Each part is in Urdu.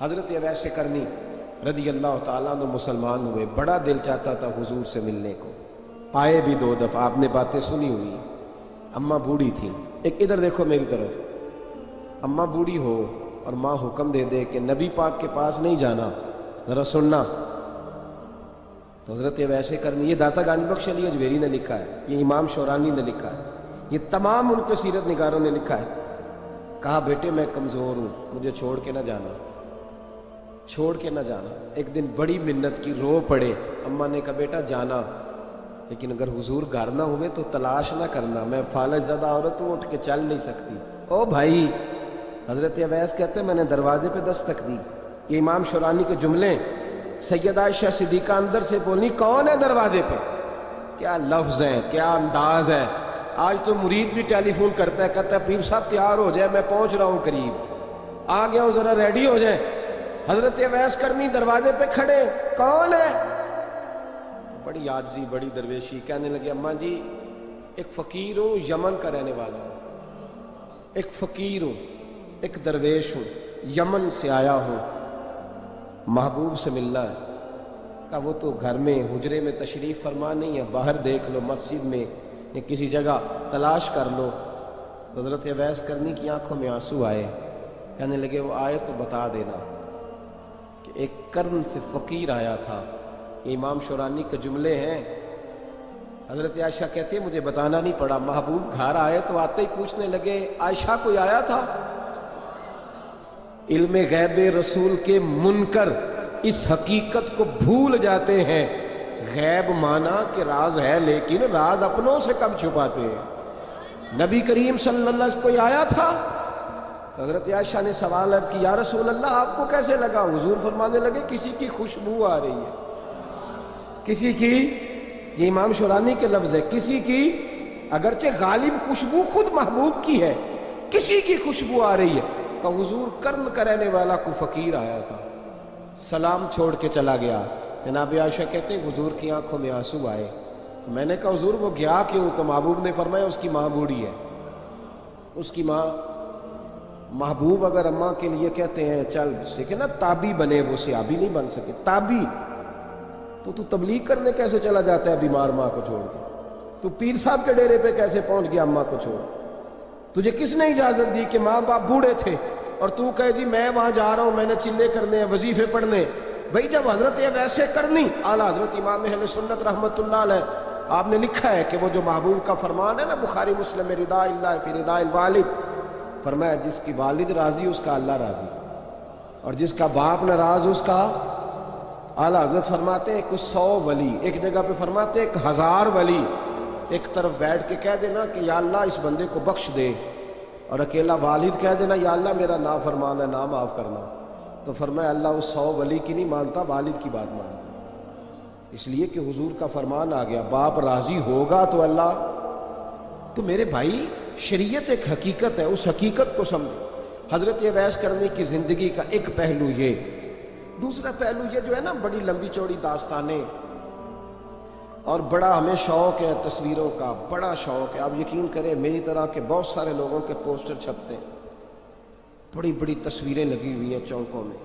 حضرت اویس کرنی رضی اللہ تعالیٰ عنہ مسلمان ہوئے، بڑا دل چاہتا تھا حضور سے ملنے کو، آئے بھی 2 دفعہ، آپ نے باتیں سنی ہوئی۔ اماں بوڑھی تھی، ایک ادھر دیکھو میری طرف، اماں بوڑھی ہو اور ماں حکم دے دے کہ نبی پاک کے پاس نہیں جانا، ذرا سننا، تو حضرت اویس کرنی، یہ داتا گانج بخش علی اجویری نے لکھا ہے، یہ امام شورانی نے لکھا ہے، یہ تمام ان کے سیرت نگاروں نے لکھا ہے، کہا بیٹے میں کمزور ہوں، مجھے چھوڑ کے نہ جانا، چھوڑ کے نہ جانا۔ ایک دن بڑی منت کی، رو پڑے، اماں نے کہا بیٹا جانا، لیکن اگر حضور گھر نہ ہوئے تو تلاش نہ کرنا، میں فالج زدہ عورت ہوں، اٹھ کے چل نہیں سکتی۔ او بھائی، حضرت اویس کہتے ہیں میں نے دروازے پہ دستک دی، یہ امام شورانی کے جملے، سیدہ عائشہ صدیقہ اندر سے بولنی کون ہے دروازے پہ؟ کیا لفظ ہیں، کیا انداز ہے! آج تو مرید بھی ٹیلی فون کرتا ہے، کہتا ہے پیر صاحب تیار ہو جائے، میں پہنچ رہا ہوں، قریب آ گیا ہوں، ذرا ریڈی ہو جائیں۔ حضرت اویس کرنی دروازے پہ کھڑے، کون ہے؟ بڑی عاجزی، بڑی درویشی، کہنے لگے اماں جی ایک فقیر ہوں، یمن کا رہنے والا ہوں، ایک فقیر ہوں، ایک درویش ہوں، یمن سے آیا ہوں، محبوب سے ملنا ہے۔ کہا وہ تو گھر میں حجرے میں تشریف فرما نہیں ہے، باہر دیکھ لو، مسجد میں یا کسی جگہ تلاش کر لو۔ حضرت اویس کرنی کی آنکھوں میں آنسو آئے، کہنے لگے وہ آئے تو بتا دینا کہ ایک قرن سے فقیر آیا تھا۔ یہ امام شورانی کے جملے ہیں۔ حضرت عائشہ کہتے ہیں مجھے بتانا نہیں پڑا، محبوب گھر آئے تو آتے ہی پوچھنے لگے عائشہ کوئی آیا تھا؟ علم غیب رسول کے منکر اس حقیقت کو بھول جاتے ہیں، غیب مانا کہ راز ہے لیکن راز اپنوں سے کب چھپاتے ہیں۔ نبی کریم صلی اللہ علیہ وسلم کوئی آیا تھا؟ حضرت عائشہ نے سوال عرض کی یا رسول اللہ آپ کو کیسے لگا؟ حضور فرمانے لگے کسی کی خوشبو آ رہی ہے، کسی کی، یہ امام شورانی کے لفظ ہے، کسی کی، اگرچہ غالب خوشبو خود محبوب کی ہے، کسی کی خوشبو آ رہی ہے۔ کہ حضور قرن کا رہنے والا کو فقیر آیا تھا، سلام چھوڑ کے چلا گیا۔ جناب عائشہ کہتے ہیں حضور کی آنکھوں میں آنسو آئے۔ میں نے کہا حضور وہ گیا کیوں؟ تو محبوب نے فرمایا اس کی ماں بوڑھی ہے، اس کی ماں۔ محبوب اگر اماں کے لیے کہتے ہیں چل دیکھیں نا، تابی بنے، وہ صحابی نہیں بن سکے، تابی، تو تبلیغ کرنے کیسے چلا جاتا ہے بیمار ماں کو چھوڑ کے؟ تو پیر صاحب کے ڈیرے پہ کیسے پہنچ گیا اماں کو چھوڑ؟ تجھے کس نے اجازت دی کہ ماں باپ بوڑھے تھے اور تو کہے جی میں وہاں جا رہا ہوں، میں نے چلے کرنے ہیں، وظیفے پڑھنے؟ بھئی جب حضرت اویس کرنی اعلیٰ حضرت امام اہل سنت رحمت اللہ علیہ، آپ نے لکھا ہے کہ وہ جو محبوب کا فرمان ہے نا بخاری مسلم میں، رضا اللہ فی رضا الوالد، فرمایا جس کی والد راضی اس کا اللہ راضی، اور جس کا باپ ناراض اس کا، اعلیٰ حضرت فرماتے ہیں کچھ 100 ولی، ایک جگہ پہ فرماتے ہیں 1000 ولی ایک طرف بیٹھ کے کہہ دینا کہ یا اللہ اس بندے کو بخش دے، اور اکیلا والد کہہ دینا یا اللہ میرا نافرمان ہے، نہ معاف کرنا، تو فرمایا اللہ اس 100 ولی کی نہیں مانتا، والد کی بات مانتا، اس لیے کہ حضور کا فرمان آ گیا باپ راضی ہوگا تو اللہ۔ تو میرے بھائی شریعت ایک حقیقت ہے، اس حقیقت کو سمجھو۔ حضرت اویس کرنی کی زندگی کا ایک پہلو یہ، دوسرا پہلو یہ جو ہے نا بڑی لمبی چوڑی داستانیں، اور بڑا ہمیں شوق ہے تصویروں کا، بڑا شوق ہے، آپ یقین کریں میری طرح کے بہت سارے لوگوں کے پوسٹر چھپتے ہیں، بڑی بڑی تصویریں لگی ہوئی ہیں چوکوں میں۔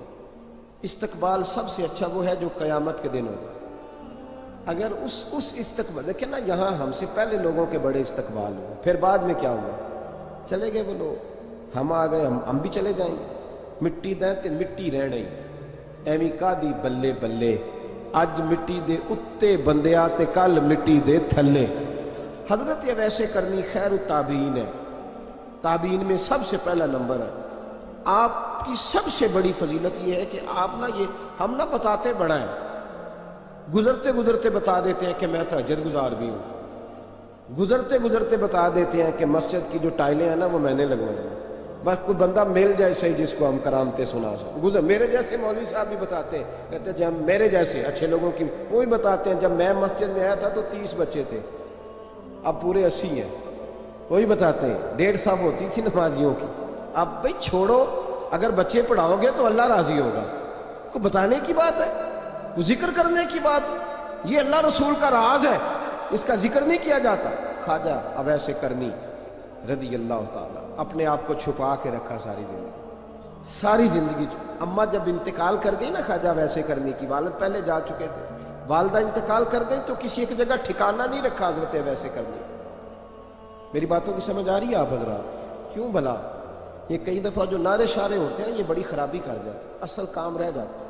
استقبال سب سے اچھا وہ ہے جو قیامت کے دن ہوگا۔ اگر اس استقبال، دیکھیں نا یہاں ہم سے پہلے لوگوں کے بڑے استقبال ہوئے، پھر بعد میں کیا ہوا؟ چلے گئے وہ لوگ، ہم آ گئے، ہم بھی چلے جائیں گے۔ مٹی دیں تے مٹی رہنے، ایویں کا دی بلے بلے، اج مٹی دے اتے بندیا تے کل مٹی دے تھلے۔ حضرت اویس کرنی خیر التابعین ہے، تابعین میں سب سے پہلا نمبر ہے۔ آپ کی سب سے بڑی فضیلت یہ ہے کہ آپ نا، یہ ہم نہ بتاتے بڑا ہے، گزرتے گزرتے بتا دیتے ہیں کہ میں تہجد گزار بھی ہوں، گزرتے گزرتے بتا دیتے ہیں کہ مسجد کی جو ٹائلیں ہیں نا وہ میں نے لگوائی ہیں، بس کوئی بندہ مل جائے صحیح جس کو ہم کرامتیں سنا سکیں۔ میرے جیسے مولوی صاحب بھی بتاتے ہیں، کہتے ہیں جب میرے جیسے اچھے لوگوں کی، وہ بھی بتاتے ہیں جب میں مسجد میں آیا تھا تو 30 بچے تھے، اب پورے 80 ہیں، وہی بتاتے ہیں 150 ہوتی تھی نمازیوں کی، اب بھائی چھوڑو، اگر بچے پڑھاؤ گے تو اللہ راضی ہوگا، کوئی بتانے کی بات ہے، کوئی ذکر کرنے کی بات، یہ اللہ رسول کا راز ہے، اس کا ذکر نہیں کیا جاتا۔ خواجہ اویس کرنی رضی اللہ تعالیٰ اپنے آپ کو چھپا کے رکھا ساری زندگی، ساری زندگی اماں جب انتقال کر گئی نا خواجہ ویسے کرنے کی، والد پہلے جا چکے تھے، والدہ انتقال کر گئی تو کسی ایک جگہ ٹھکانہ نہیں رکھا حضرت ویسے کرنے۔ میری باتوں کی سمجھ آ رہی ہے آپ حضرات؟ کیوں بھلا یہ کئی دفعہ جو نعرے شارے ہوتے ہیں یہ بڑی خرابی کر جاتے ہیں، اصل کام رہ جاتا ہے۔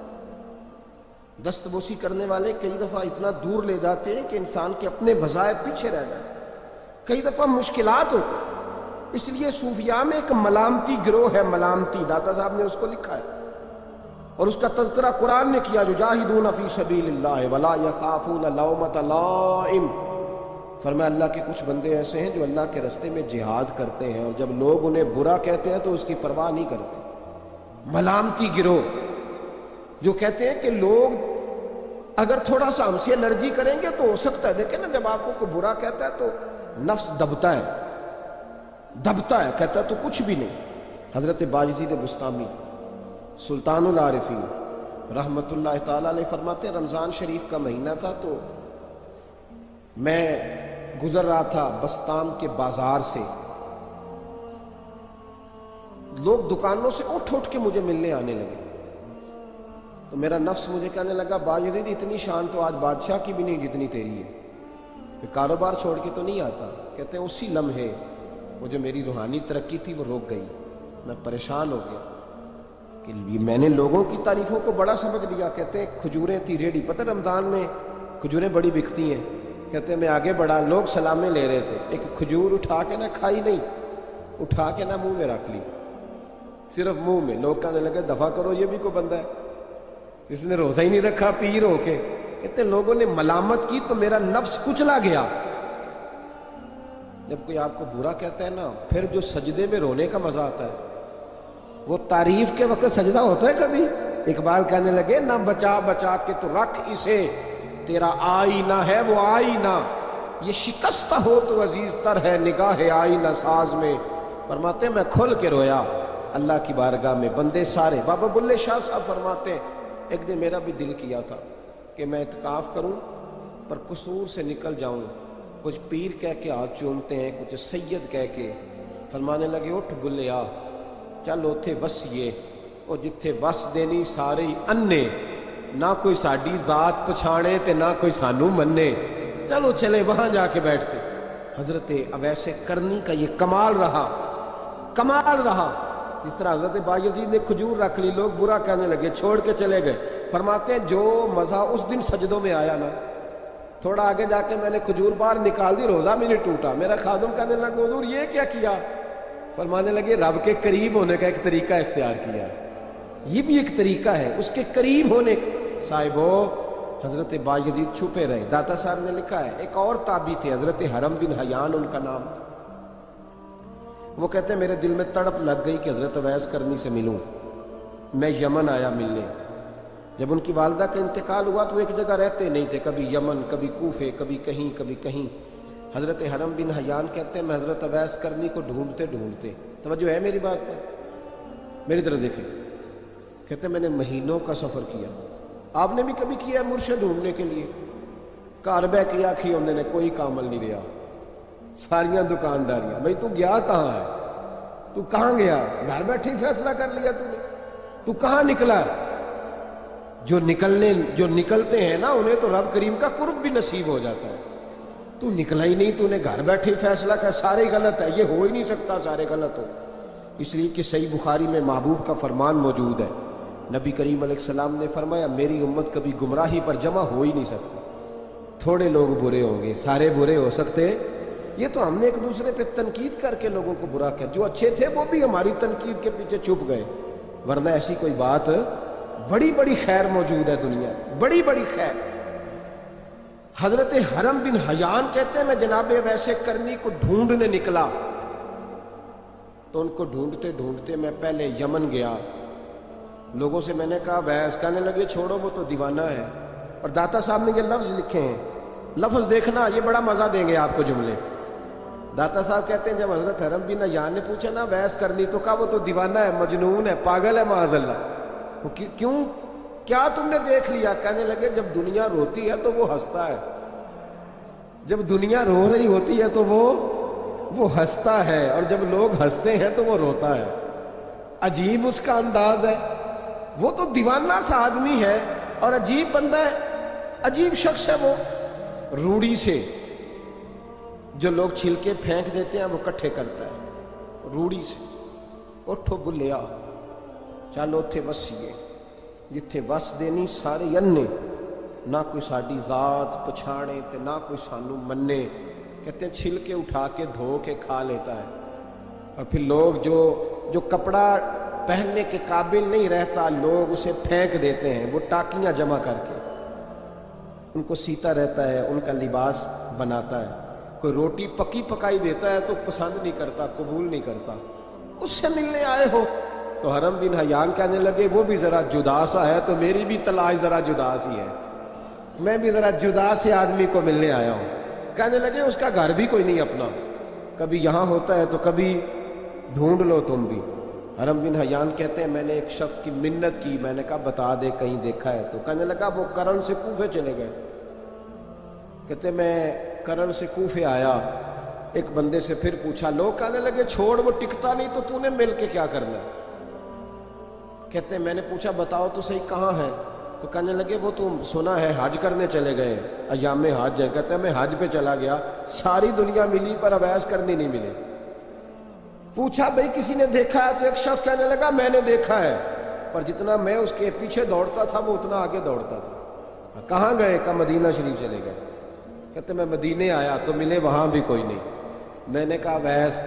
دست بوسی کرنے والے کئی دفعہ اتنا دور لے جاتے ہیں کہ انسان کے اپنے وظائف پیچھے رہ جاتے ہیں، کئی دفعہ مشکلات ہوتی ہیں۔ اس لیے صوفیاء میں ایک ملامتی گروہ ہے، ملامتی، داتا صاحب نے اس کو لکھا ہے اور اس کا تذکرہ قرآن نے کیا، یجاہدون فی سبیل اللہ ولا یخافون لومۃ لائم۔ فرمایا اللہ کے کچھ بندے ایسے ہیں جو اللہ کے راستے میں جہاد کرتے ہیں اور جب لوگ انہیں برا کہتے ہیں تو اس کی پرواہ نہیں کرتے۔ ملامتی گروہ جو کہتے ہیں کہ لوگ اگر تھوڑا سا ہم سے الرجی کریں گے تو ہو سکتا ہے، دیکھیں نا جب آپ کو کوئی برا کہتا ہے تو نفس دبتا ہے، کہتا ہے تو کچھ بھی نہیں۔ حضرت باجزید بستامی سلطان العارفین رحمت اللہ تعالی علیہ فرماتے ہیں رمضان شریف کا مہینہ تھا تو میں گزر رہا تھا بستام کے بازار سے، لوگ دکانوں سے اٹھ کے مجھے ملنے آنے لگے تو میرا نفس مجھے کہنے لگا باجزید اتنی شان تو آج بادشاہ کی بھی نہیں جتنی تیری ہے، پھر کاروبار چھوڑ کے تو نہیں آتا۔ کہتے ہیں اسی لمحے وہ جو میری روحانی ترقی تھی وہ رک گئی، میں پریشان ہو گیا کہ میں نے لوگوں کی تعریفوں کو بڑا سمجھ لیا۔ کہتے ہیں کھجوریں تھی ریڈی، پتہ رمضان میں کھجوریں بڑی بکتی ہیں، کہتے ہیں میں آگے بڑھا، لوگ سلامیں لے رہے تھے، ایک کھجور اٹھا کے نہ کھائی نہیں، اٹھا کے نہ منہ میں رکھ لی، صرف منہ میں۔ لوگ کہنے لگے دفع کرو، یہ بھی کوئی بندہ ہے جس نے روزہ ہی نہیں رکھا پیر ہو کے۔ کہتے ہیں لوگوں نے ملامت کی تو میرا نفس کچلا گیا۔ جب کوئی آپ کو برا کہتا ہے نا، پھر جو سجدے میں رونے کا مزہ آتا ہے وہ تعریف کے وقت سجدہ ہوتا ہے کبھی؟ اقبال کہنے لگے نہ بچا بچا کے تو رکھ اسے، تیرا آئینہ ہے وہ آئینہ، یہ شکستہ ہو تو عزیز تر ہے نگاہ آئینہ ساز میں۔ فرماتے ہیں میں کھل کے رویا اللہ کی بارگاہ میں، بندے سارے۔ بابا بلے شاہ صاحب فرماتے ہیں ایک دن میرا بھی دل کیا تھا کہ میں اعتکاف کروں پر قصور سے نکل جاؤں، کچھ پیر کہہ کے ہاتھ چومتے ہیں، کچھ سید کہہ کے۔ فرمانے لگے اٹھ بلیا چل اوتھے وسیے، اور جتھے وس دینی سارے انے، نہ کوئی ساڈی ذات پچھانے تے نہ کوئی سانو منے، چلو چلے وہاں جا کے بیٹھتے۔ حضرت اویسے کرنی کا یہ کمال رہا، جس طرح حضرت باجزید نے کھجور رکھ لی، لوگ برا کہنے لگے، چھوڑ کے چلے گئے۔ فرماتے ہیں جو مزہ اس دن سجدوں میں آیا نا، تھوڑا آگے جا کے میں نے کھجور باہر نکال دی، روزہ بھی نہیں ٹوٹا۔ میرا خادم کہنے لگا حضور یہ کیا کیا؟ فرمانے لگے رب کے قریب ہونے کا ایک طریقہ اختیار کیا، یہ بھی ایک طریقہ ہے اس کے قریب ہونے کا۔ صاحبو حضرت باجزید چھپے رہے۔ داتا صاحب نے لکھا ہے ایک اور تابعی تھے حضرت حرم بن حیان ان کا نام، وہ کہتے ہیں میرے دل میں تڑپ لگ گئی کہ حضرت اویس کرنی سے ملوں۔ میں یمن آیا ملنے، جب ان کی والدہ کا انتقال ہوا تو ایک جگہ رہتے نہیں تھے، کبھی یمن، کبھی کوفے، کبھی کہیں۔ حضرت حرم بن حیان کہتے ہیں میں حضرت اویس کرنی کو ڈھونڈتے، توجہ ہے میری بات پر، میری طرف دیکھیں، کہتے ہیں میں نے مہینوں کا سفر کیا۔ آپ نے بھی کبھی کیا ہے مرشد ڈھونڈنے کے لیے؟ گھر بہ کے آکھی انہوں نے کوئی کامل نہیں رہا، ساریاں دکانداریاں۔ بھئی تو گیا کہاں ہے؟ تو کہاں گیا؟ گھر بیٹھے ہی فیصلہ کر لیا تو نے؟ تو کہاں نکلا؟ جو نکلتے ہیں نا انہیں تو رب کریم کا قرب بھی نصیب ہو جاتا ہے۔ تو نکلا ہی نہیں، تو نے گھر بیٹھے فیصلہ کر، سارے غلط ہے، یہ ہو ہی نہیں سکتا سارے غلط ہو۔ اس لیے کہ صحیح بخاری میں محبوب کا فرمان موجود ہے، نبی کریم علیہ السلام نے فرمایا میری امت کبھی گمراہی پر جمع ہو ہی نہیں سکتی، تھوڑے لوگ برے ہوں گے، سارے برے ہو سکتے۔ یہ تو ہم نے ایک دوسرے پہ تنقید کر کے لوگوں کو برا کیا، جو اچھے تھے وہ بھی ہماری تنقید کے پیچھے چھپ گئے، ورنہ ایسی کوئی بات، بڑی بڑی خیر موجود ہے دنیا، بڑی بڑی خیر۔ حضرت حرم بن حیان کہتے ہیں میں جناب ویسے کرنی کو ڈھونڈنے نکلا، تو ان کو ڈھونڈتے میں پہلے یمن گیا، لوگوں سے میں نے کہا ویس، کہنے لگے چھوڑو وہ تو دیوانہ ہے۔ اور داتا صاحب نے یہ لفظ لکھے ہیں، لفظ دیکھنا یہ بڑا مزہ دیں گے آپ کو جملے۔ داتا صاحب کہتے ہیں جب حضرت حرم بن حیان نے پوچھا نا ویس کرنی، تو کہا وہ تو دیوانہ ہے، مجنون ہے، پاگل ہے معاذ اللہ۔ کیوں؟ کیا تم نے دیکھ لیا؟ کہنے لگے جب دنیا روتی ہے تو وہ ہنستا ہے، جب دنیا رو رہی ہوتی ہے تو وہ ہنستا ہے، اور جب لوگ ہنستے ہیں تو وہ روتا ہے۔ عجیب اس کا انداز ہے، وہ تو دیوانہ سا آدمی ہے اور عجیب بندہ ہے، عجیب شخص ہے وہ۔ روڑی سے جو لوگ چھلکے پھینک دیتے ہیں وہ کٹھے کرتا ہے، روڑی سے۔ اٹھو بلیا چل اوتھے وسیے جتھے وس دینی سارے انے، نہ کوئی ساڈی ذات پچھاڑے تے نہ کوئی سانو منے۔ کہتے ہیں چھلکے اٹھا کے دھو کے کھا لیتا ہے، اور پھر لوگ جو کپڑا پہننے کے قابل نہیں رہتا لوگ اسے پھینک دیتے ہیں، وہ ٹاکیاں جمع کر کے ان کو سیتا رہتا ہے، ان کا لباس بناتا ہے۔ کوئی روٹی پکی پکائی دیتا ہے تو پسند نہیں کرتا، قبول نہیں کرتا، اس سے ملنے آئے ہو۔ تو حرم بن حیان کہنے لگے وہ بھی ذرا جدا سا ہے تو میری بھی تلاش ذرا جدا سی ہے، میں بھی ذرا جدا سے آدمی کو ملنے آیا ہوں۔ کہنے لگے اس کا گھر بھی کوئی نہیں اپنا، کبھی یہاں ہوتا ہے تو کبھی ڈھونڈ لو تم بھی۔ حرم بن حیان کہتے ہیں میں نے ایک شخص کی منت کی، میں نے کہا بتا دے کہیں دیکھا ہے تو۔ کہنے لگا وہ کرن سے کوفے چلے گئے۔ کہتے میں کرن سے کوفے آیا، ایک بندے سے پھر پوچھا، لوگ کہنے لگے چھوڑ وہ ٹکتا نہیں تو نے مل کے کیا کرنا ہے؟ کہتے میں نے پوچھا بتاؤ تو صحیح کہاں ہے؟ تو کہنے لگے وہ تو سنا ہے حج کرنے چلے گئے، ایام حج ہے۔ کہتے ہیں میں حج پہ چلا گیا، ساری دنیا ملی پر اویس کرنی نہیں ملے۔ پوچھا بھئی کسی نے دیکھا ہے؟ تو ایک شخص کہنے لگا میں نے دیکھا ہے، پر جتنا میں اس کے پیچھے دوڑتا تھا وہ اتنا آگے دوڑتا تھا۔ کہاں گئے؟ کہ مدینہ شریف چلے گئے۔ کہتے میں مدینے آیا تو ملے وہاں بھی کوئی نہیں۔ میں نے کہا ویس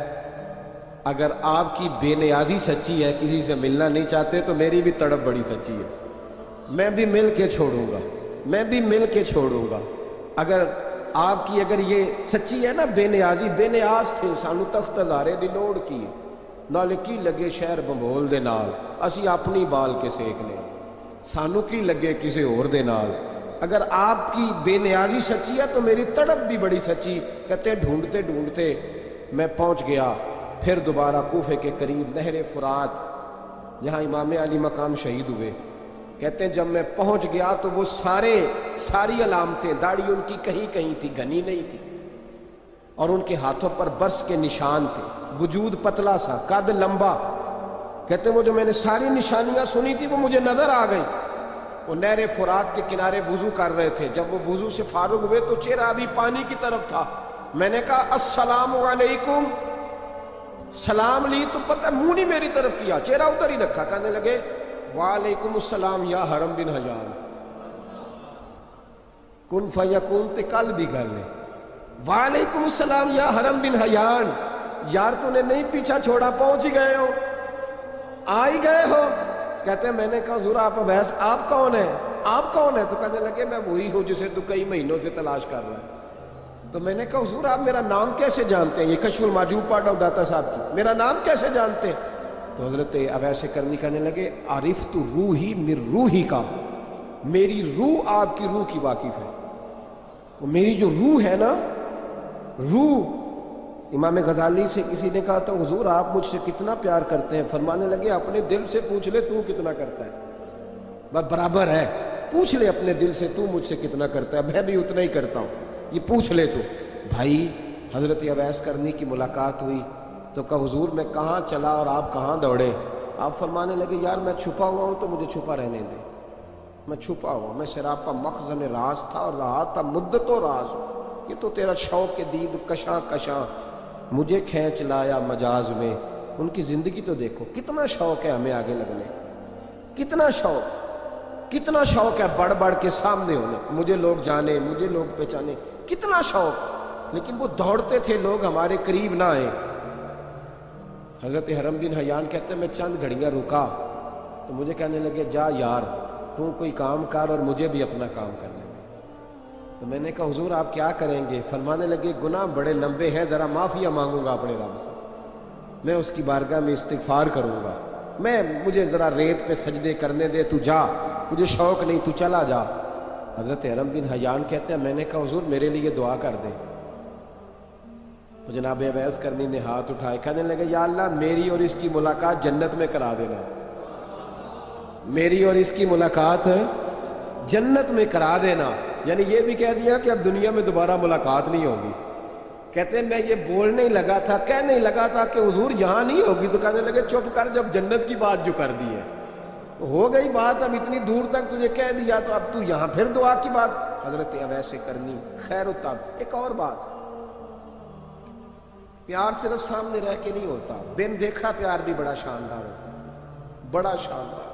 اگر آپ کی بے نیازی سچی ہے، کسی سے ملنا نہیں چاہتے، تو میری بھی تڑپ بڑی سچی ہے، میں بھی مل کے چھوڑوں گا، میں بھی مل کے چھوڑوں گا۔ اگر آپ کی اگر یہ سچی ہے نا بے نیازی، بے نیاز تھے، سانو تخت ہزارے دی لوڑ کی نال کی لگے شہر بمبول دے نال، اسی اپنی بال کے سیک لیں، سانو کی لگے کسی اور دے نال۔ اگر آپ کی بے نیازی سچی ہے تو میری تڑپ بھی بڑی سچی۔ کہتے ہیں ڈھونڈتے ڈھونڈتے میں پہنچ گیا پھر دوبارہ کوفے کے قریب نہر فرات، جہاں امام علی مقام شہید ہوئے۔ کہتے ہیں جب میں پہنچ گیا تو وہ ساری علامتیں، داڑھی ان کی کہیں کہیں تھی، گھنی نہیں تھی، اور ان کے ہاتھوں پر برس کے نشان تھے، وجود پتلا سا، قد لمبا۔ کہتے ہیں وہ جو میں نے ساری نشانیاں سنی تھی وہ مجھے نظر آ گئی۔ وہ نہر فرات کے کنارے وضو کر رہے تھے، جب وہ وضو سے فارغ ہوئے تو چہرہ ابھی پانی کی طرف تھا۔ میں نے کہا السلام علیکم، سلام لی تو پتہ منہ نہیں میری طرف کیا، چہرہ ادھر ہی رکھا۔ کہنے لگے وعلیکم السلام یا حرم بن حیان، کن فیکون تے کل دی گل ہے۔ وعلیکم السلام یا حرم بن حیان، یار تو نے نہیں پیچھا چھوڑا، پہنچ ہی گئے ہو، آ ہی گئے ہو۔ کہتے ہیں میں نے کہا حضور آپ ابیس آپ کون ہیں؟ آپ کون ہیں؟ تو کہنے لگے میں وہی ہوں جسے تو کئی مہینوں سے تلاش کر رہا ہے۔ تو میں نے کہا حضور آپ میرا نام کیسے جانتے ہیں؟ یہ کشف المحجوب پڑھ رہا ہوں داتا صاحب کی، میرا نام کیسے جانتے ہیں؟ تو حضرت اویس کرنی کہنے لگے عرفت روحی من روحی کا، میری روح آپ کی روح کی واقف ہے۔ وہ میری جو روح ہے نا، روح، امام غزالی سے کسی نے کہا تو حضور آپ مجھ سے کتنا پیار کرتے ہیں؟ فرمانے لگے اپنے دل سے پوچھ لے تو کتنا کرتا ہے، بس برابر ہے، پوچھ لے اپنے دل سے تو مجھ سے کتنا کرتا ہے، میں بھی اتنا ہی کرتا ہوں، یہ پوچھ لے تو۔ بھائی حضرت اویس کرنی کی ملاقات ہوئی تو کہا حضور میں کہاں چلا اور آپ کہاں دوڑے؟ آپ فرمانے لگے یار میں چھپا ہوا ہوں تو مجھے چھپا رہنے دے، میں چھپا ہوا، میں سراپا مخزن راز تھا اور رہا تھا مدت و راز۔ یہ تو تیرا شوق دید کشاں کشاں مجھے کھینچ لایا مجاز میں۔ ان کی زندگی تو دیکھو، کتنا شوق ہے ہمیں آگے لگنے، کتنا شوق ہے بڑھ بڑھ کے سامنے ہونے، مجھے لوگ جانے، مجھے لوگ پہچانے، کتنا شوق، لیکن وہ دوڑتے تھے لوگ ہمارے قریب نہ آئے۔ حضرت حرم بن حیان کہتے ہیں میں چند گھڑیاں رکا تو مجھے کہنے لگے جا یار تو کوئی کام کر اور مجھے بھی اپنا کام کرنے دے۔ تو میں نے کہا حضور آپ کیا کریں گے؟ فرمانے لگے گناہ بڑے لمبے ہیں، ذرا معافیہ مانگوں گا اپنے رب سے، میں اس کی بارگاہ میں استغفار کروں گا، مجھے ذرا ریت پہ سجدے کرنے دے، تو جا، مجھے شوق نہیں، تو چلا جا۔ حضرت حرم بن حیان کہتے ہیں میں نے کہا حضور میرے لیے دعا کر دیں۔ تو جناب اویس کرنی نے ہاتھ اٹھائے، کہنے لگے یا اللہ میری اور اس کی ملاقات جنت میں کرا دینا، میری اور اس کی ملاقات جنت میں کرا دینا، یعنی یہ بھی کہہ دیا کہ اب دنیا میں دوبارہ ملاقات نہیں ہوگی۔ کہتے ہیں میں یہ بولنے ہی لگا تھا، کہنے ہی لگا تھا کہ حضور یہاں نہیں ہوگی، تو کہنے لگے چپ کر، جب جنت کی بات جو کر دی ہے تو ہو گئی بات، اب اتنی دور تک تجھے کہہ دیا تو اب تو یہاں پھر دعا کی بات حضرت اویس کرنی۔ خیر تب ایک اور بات، پیار صرف سامنے رہ کے نہیں ہوتا، بن دیکھا پیار بھی بڑا شاندار ہوتا ہے، بڑا شاندار،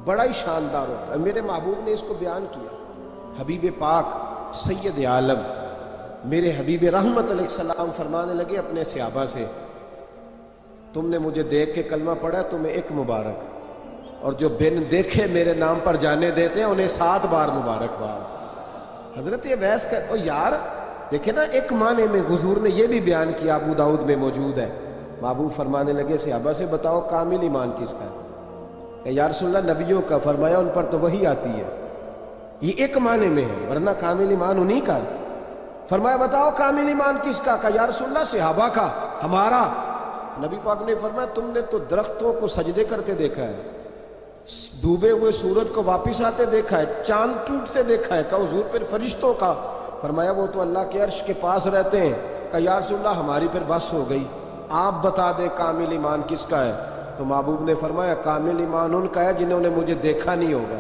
بڑا ہی شاندار ہوتا ہے۔ میرے محبوب نے اس کو بیان کیا، حبیب پاک سید عالم میرے حبیب رحمت علیہ السلام فرمانے لگے اپنے صحابہ سے، تم نے مجھے دیکھ کے کلمہ پڑھا، تمہیں ایک مبارک، اور جو بن دیکھے میرے نام پر جانے دیتے ہیں انہیں 7 بار مبارکباد۔ حضرت اویس کا یار دیکھیں نا، ایک معنی میں حضور نے یہ بھی بیان کیا، ابو داؤد میں موجود ہے، محبوب فرمانے لگے صحابہ سے بتاؤ کامل ایمان کس کا ہے؟ کہ یا رسول اللہ نبیوں کا، فرمایا ان پر تو وہی آتی ہے، یہ ایک معنی میں ہے، ورنہ کامل ایمان انہی کا۔ فرمایا بتاؤ کامل ایمان کس کا؟ کہ یا رسول اللہ صحابہ کا، ہمارا۔ نبی پاک نے فرمایا تم نے تو درختوں کو سجدے کرتے دیکھا ہے، ڈوبے ہوئے سورج کو واپس آتے دیکھا ہے، چاند ٹوٹتے دیکھا ہے، کہ حضور پھر فرشتوں کا؟ فرمایا وہ تو اللہ کے عرش کے پاس رہتے ہیں۔ کہ یا رسول اللہ ہماری پھر بس ہو گئی، آپ بتا دیں کامل ایمان کس کا ہے؟ تو محبوب نے فرمایا کامل ایمان ان کا ہے جنہوں نے مجھے دیکھا نہیں ہوگا،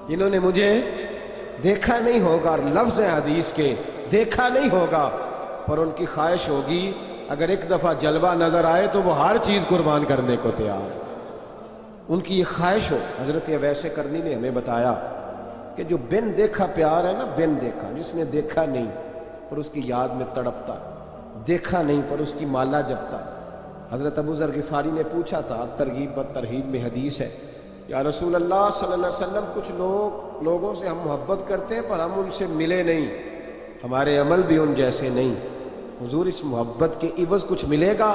جنہوں نے مجھے دیکھا نہیں ہوگا، اور لفظ ہیں حدیث کے، دیکھا نہیں ہوگا پر ان کی خواہش ہوگی اگر ایک دفعہ جلوہ نظر آئے تو وہ ہر چیز قربان کرنے کو تیار ہے، ان کی یہ خواہش ہو۔ حضرت اویس کرنی نے ہمیں بتایا کہ جو بن دیکھا پیار ہے نا، بن دیکھا، جس نے دیکھا نہیں پر اس کی یاد میں تڑپتا، دیکھا نہیں پر اس کی مالا جپتا۔ حضرت ابو ذر غفاری نے پوچھا تھا، ترغیب و ترہیب میں حدیث ہے، یا رسول اللہ صلی اللہ علیہ وسلم کچھ لوگوں سے ہم محبت کرتے ہیں پر ہم ان سے ملے نہیں، ہمارے عمل بھی ان جیسے نہیں، حضور اس محبت کے عوض کچھ ملے گا؟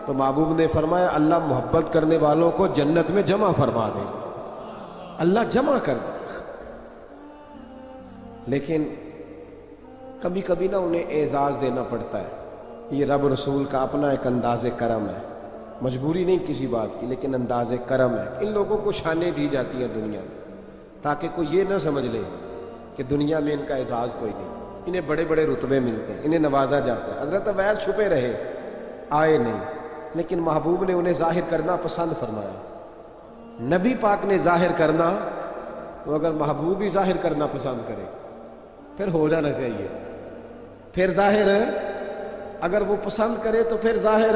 تو محبوب نے فرمایا اللہ محبت کرنے والوں کو جنت میں جمع فرما دے گا، اللہ جمع کر دے گا، لیکن کبھی کبھی نہ انہیں اعزاز دینا پڑتا ہے، یہ رب رسول کا اپنا ایک انداز کرم ہے، مجبوری نہیں کسی بات کی لیکن انداز کرم ہے۔ ان لوگوں کو شانیں دی جاتی ہیں دنیا میں تاکہ کوئی یہ نہ سمجھ لے کہ دنیا میں ان کا اعزاز کوئی نہیں، انہیں بڑے بڑے رتبے ملتے ہیں، انہیں نوازا جاتا ہے۔ حضرت اویس چھپے رہے، آئے نہیں، لیکن محبوب نے انہیں ظاہر کرنا پسند فرمایا۔ نبی پاک نے ظاہر کرنا تو اگر محبوب ہی ظاہر کرنا پسند کرے پھر ہو جانا چاہیے، پھر ظاہر اگر وہ پسند کرے تو پھر ظاہر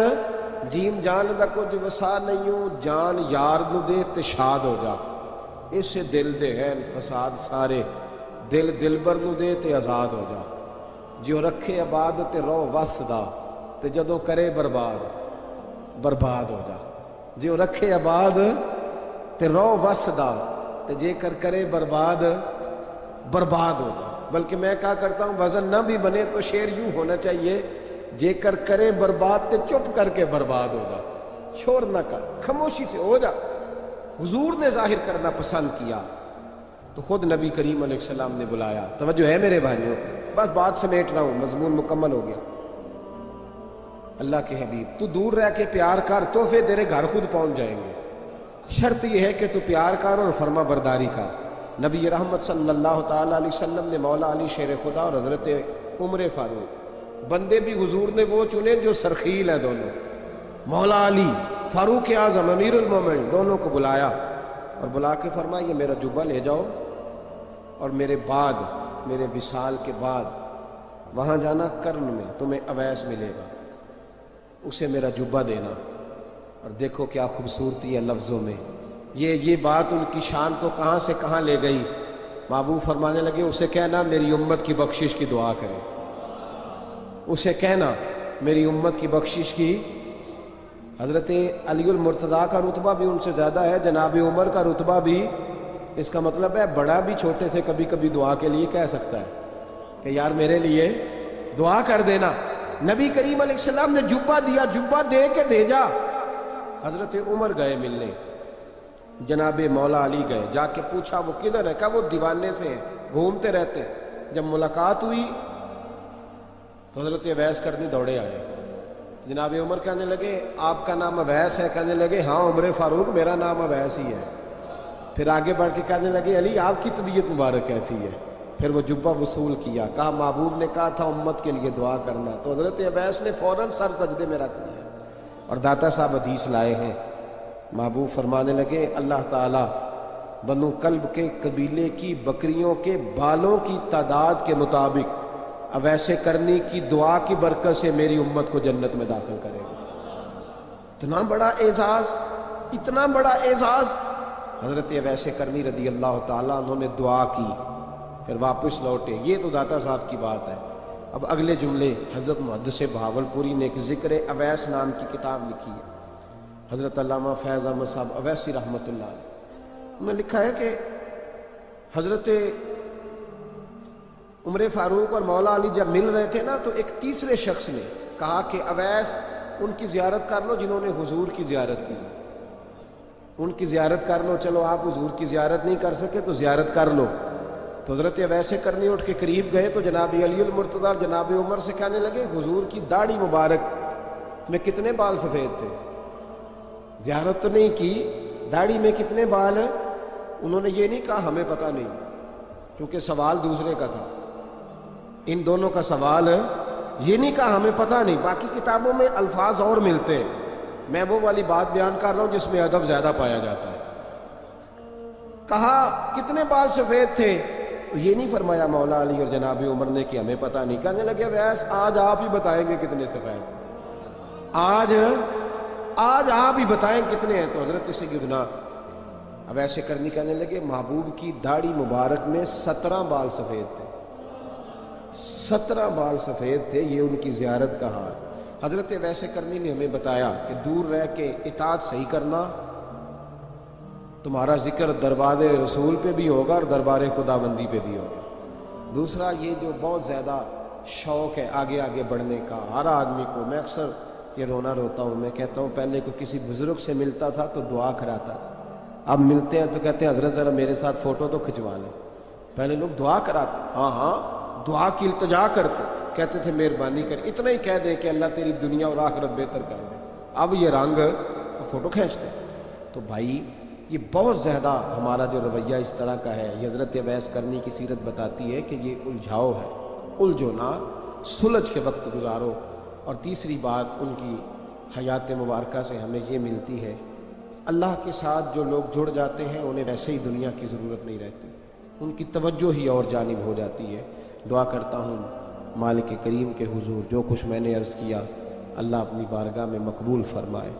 جیم جان دا کچھ وسا نہیں، جان یار نو دے تے شاد ہو جا، اس سے دل دے ہیں فساد سارے، دل دلبر نو دے تے آزاد ہو جا، جو رکھے آباد تے رو وس دا تے جدوں کرے برباد ہو جا، جو رکھے آباد تے رو وس دا تے جے کر کرے برباد ہو جا۔ بلکہ میں کہا کرتا ہوں وزن نہ بھی بنے تو شعر یوں ہونا چاہیے، جے کر کرے برباد تے چپ کر کے برباد ہوگا، شور نہ کر، خاموشی سے ہو جا۔ حضور نے ظاہر کرنا پسند کیا تو خود نبی کریم علیہ السلام نے بلایا۔ توجہ ہے میرے بھائیوں، بس بات سمیٹ رہا ہوں، مضمون مکمل ہو گیا۔ اللہ کے حبیب تو دور رہ کے پیار کر، تحفے تیرے گھر خود پہنچ جائیں گے، شرط یہ ہے کہ تو پیار کر اور فرما برداری کر۔ نبی رحمت صلی اللہ تعالی علیہ وسلم نے مولا علی شیر خدا اور حضرت عمر فاروق، بندے بھی حضور نے وہ چنے جو سرخیل ہیں دونوں، مولا علی فاروق اعظم امیر المومنین، دونوں کو بلایا اور بلا کے فرمایا یہ میرا جبہ لے جاؤ اور میرے بعد، میرے وصال کے بعد وہاں جانا کرن میں تمہیں اویس ملے گا، اسے میرا جبہ دینا۔ اور دیکھو کیا خوبصورتی ہے لفظوں میں، یہ بات ان کی شان کو کہاں سے کہاں لے گئی۔ محبوب فرمانے لگے اسے کہنا میری امت کی بخشش کی دعا کرے، اسے کہنا میری امت کی بخشش کی۔ حضرت علی المرتضیٰ کا رتبہ بھی ان سے زیادہ ہے، جناب عمر کا رتبہ بھی، اس کا مطلب ہے بڑا بھی چھوٹے سے کبھی کبھی دعا کے لیے کہہ سکتا ہے کہ یار میرے لیے دعا کر دینا۔ نبی کریم علیہ السلام نے جبہ دیا، جبہ دے کے بھیجا۔ حضرت عمر گئے ملنے، جناب مولا علی گئے، جا کے پوچھا وہ کدھر ہے، کہا وہ دیوانے سے ہیں، گھومتے رہتے ہیں۔ جب ملاقات ہوئی تو حضرت اویس کرنی دوڑے آئے، جناب عمر کہنے لگے آپ کا نام اویس ہے؟ کہنے لگے ہاں عمر فاروق میرا نام اویس ہی ہے۔ پھر آگے بڑھ کے کہنے لگے علی آپ کی طبیعت مبارک کیسی ہے؟ پھر وہ جبہ وصول کیا، کہا محبوب نے کہا تھا امت کے لیے دعا کرنا، تو حضرت اویس نے فوراً سر سجدے میں رکھ دیا۔ اور داتا صاحب حدیث لائے ہیں، محبوب فرمانے لگے اللہ تعالیٰ بنو کلب کے قبیلے کی بکریوں کے بالوں کی تعداد کے مطابق اویس کرنی کی دعا کی برکت سے میری امت کو جنت میں داخل کرے گا۔ اتنا بڑا اعزاز، اتنا بڑا اعزاز۔ حضرت اویس کرنی رضی اللہ تعالیٰ انہوں نے دعا کی، پھر واپس لوٹے۔ یہ تو داتا صاحب کی بات ہے۔ اب اگلے جملے حضرت محدث بہاولپوری نے ایک ذکر اویس نام کی کتاب لکھی ہے، حضرت علامہ فیض احمد صاحب اویسی رحمۃ اللہ علیہ، انہوں نے لکھا ہے کہ حضرت عمر فاروق اور مولا علی جب مل رہے تھے نا، تو ایک تیسرے شخص نے کہا کہ اویس ان کی زیارت کر لو جنہوں نے حضور کی زیارت کی، ان کی زیارت کر لو، چلو آپ حضور کی زیارت نہیں کر سکے تو زیارت کر لو۔ تو حضرت اویس کرنی اٹھ کے قریب گئے تو جناب علی المرتضیٰ اور جناب عمر سے کہنے لگے حضور کی داڑھی مبارک میں کتنے بال سفید تھے؟ زیارت تو نہیں کی، داڑھی میں کتنے بال ہیں؟ انہوں نے یہ نہیں کہا ہمیں پتہ نہیں، کیونکہ سوال دوسرے کا تھا، ان دونوں کا سوال ہے، یہ نہیں کہا ہمیں پتہ نہیں۔ باقی کتابوں میں الفاظ اور ملتے ہیں، میں وہ والی بات بیان کر رہا ہوں جس میں ادب زیادہ پایا جاتا ہے۔ کہا کتنے بال سفید تھے؟ تو یہ نہیں فرمایا مولا علی اور جناب عمر نے کہ ہمیں پتہ نہیں، کہنے لگے ویس آج آپ ہی بتائیں گے کتنے سفید، آج آپ ہی بتائیں کتنے ہیں۔ تو حضرت سیدنا اویس کرنی کہنے لگے محبوب کی داڑھی مبارک میں 17 بال سفید تھے، 17 بال سفید تھے، یہ ان کی زیارت کا حال۔ حضرت اویس کرنی نے ہمیں بتایا کہ دور رہ کے اطاعت صحیح کرنا، تمہارا ذکر دربار رسول پہ بھی ہوگا اور دربار خداوندی پہ بھی ہوگا۔ دوسرا یہ جو بہت زیادہ شوق ہے آگے آگے بڑھنے کا ہر آدمی کو، میں اکثر یہ رونا روتا ہوں، میں کہتا ہوں پہلے کو کسی بزرگ سے ملتا تھا تو دعا کراتا تھا، اب ملتے ہیں تو کہتے ہیں حضرت ذرا میرے ساتھ فوٹو تو کھنچوا لیں۔ پہلے لوگ دعا کراتے، ہاں دعا کی التجا کرتے، کہتے تھے مہربانی کر، اتنا ہی کہہ دیں کہ اللہ تیری دنیا اور آخرت بہتر کر دے، اب یہ رنگ فوٹو کھینچتے۔ تو بھائی یہ بہت زیادہ ہمارا جو رویہ اس طرح کا ہے، یہ حضرت اویس کرنی کی سیرت بتاتی ہے کہ یہ الجھاؤ ہے، الجھو نہ، سلجھ کے وقت گزارو۔ اور تیسری بات ان کی حیات مبارکہ سے ہمیں یہ ملتی ہے، اللہ کے ساتھ جو لوگ جڑ جاتے ہیں انہیں ویسے ہی دنیا کی ضرورت نہیں رہتی، ان کی توجہ ہی اور جانب ہو جاتی ہے۔ دعا کرتا ہوں مالک کریم کے حضور جو کچھ میں نے عرض کیا اللہ اپنی بارگاہ میں مقبول فرمائے،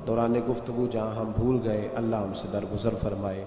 دوران گفتگو جہاں ہم بھول گئے اللہ ہم سے درگزر فرمائے۔